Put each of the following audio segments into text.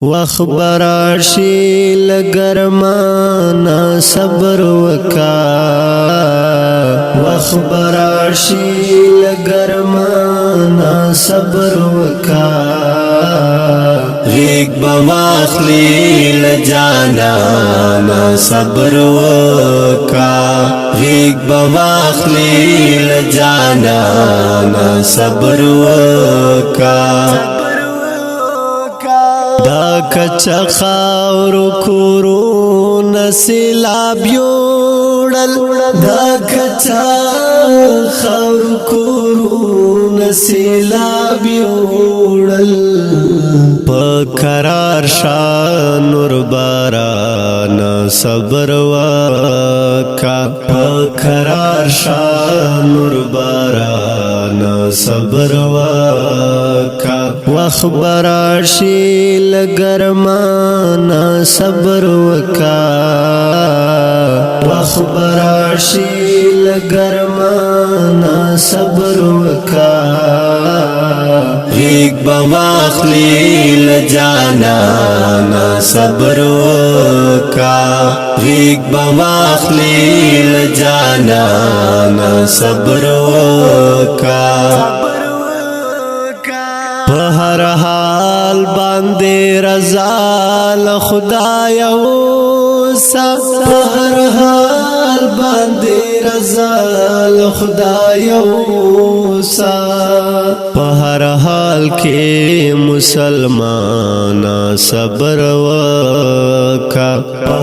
وخبراشی لگرمانا صبر وکا وخبراشی لگرمانا صبر وکا ریگ بواخلی لجانانا صبر وکا ریگ بواخلی لجانانا صبر وکا دا کچا خاور کورون سیلاب یوڑل دا کچا خاور کورون سیلاب یوڑل پکرار شانور بارانا صبر وکا پکرار شانور بارانا صبر وکا وخبراشی لگرمانا صبر وکا وخبراشی لگرمانا صبر وکا ریگ بواخلی لجانانا صبر وکا ریگ بواخلی لجانانا صبر وکا ہر حال باندے رضا لخدای اوسا ہر حال باندے رضا لخدای اوسا ہر حال کے مسلمانا صبر وکا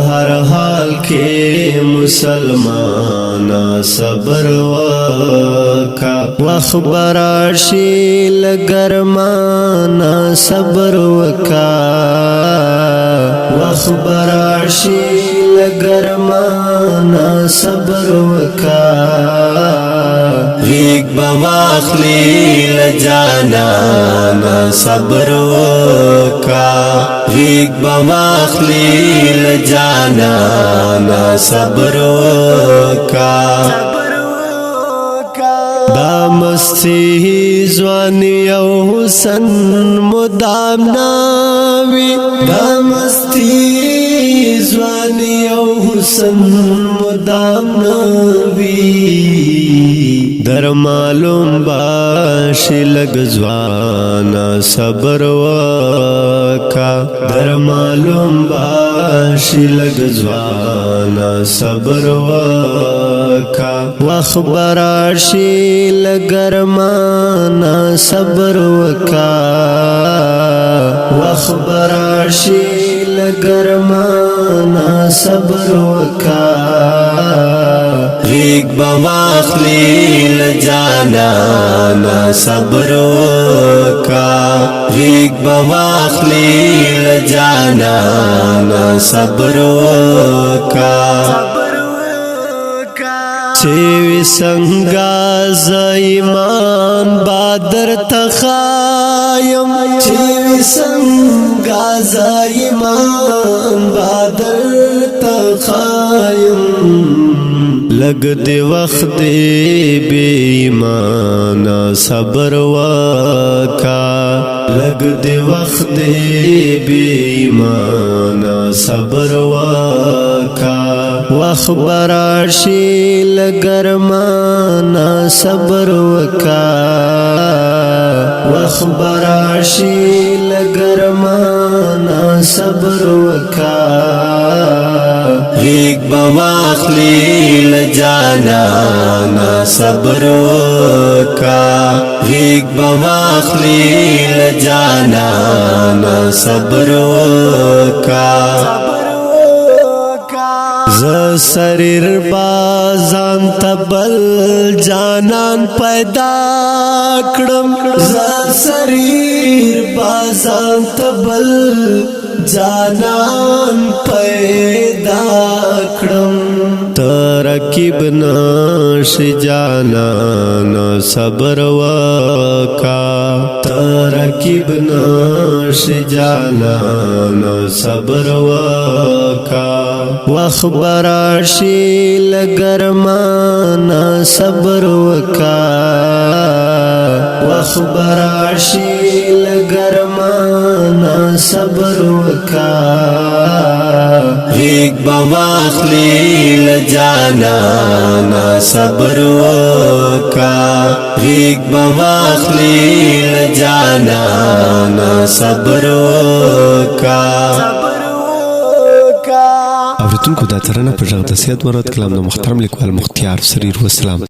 ہر حال کے مسلمانا صبر وکا وخبراشی لگرمانا صبر وکا وخبراشی لگرمانا صبر وکا ریگ بواخلی لجانانا صبر وکا ریگ بواخلی لجانانا صبر وکا دا مستی زوانی او حسن مدام ناوی دا مستی زوانی او حسن مدام ناوی در معلوم باشی لگ زوانا صبر وکا در معلوم باشی لگ زوانا صبر وکا وخبراشی لگرمانا صبر وکا وخبراشی لگرمانا صبر وکا ریگ بواخلی لجانانا صبر وکا ریگ بواخلی لجانانا صبر وکا چیوی سنگا زایمان بادر تخایم چیوی سنگا زایمان بادر تخایم لگ دے وقت بے ایمانا صبر وکا لگ دے وقت بے ایمانا صبر وکا وخبراشی لگرمانا صبر وکا وخبراشی لگرمانا صبر وکا ریگ بواخلی لجانانا صبر وکا ریگ بواخلی لجانانا صبر وکا ز سریر بازان تبل جانان پیدا کړم ز سریر بازان تبل جانان پیدا کړم ترکیب نش جانان صبر وکا ترکیب نش جانان صبر وکا وخبراشی لگرمانا صبر وکا وخبراشی لگرمانا صبر وکا ریگ بواخلی لجانانا صبر وکا ریگ بواخلی لجانانا صبر وکا. اوریدونکو دا ترانه په غږ د سید مراد کلام د محترم لیکوال مختیار سریر وسلام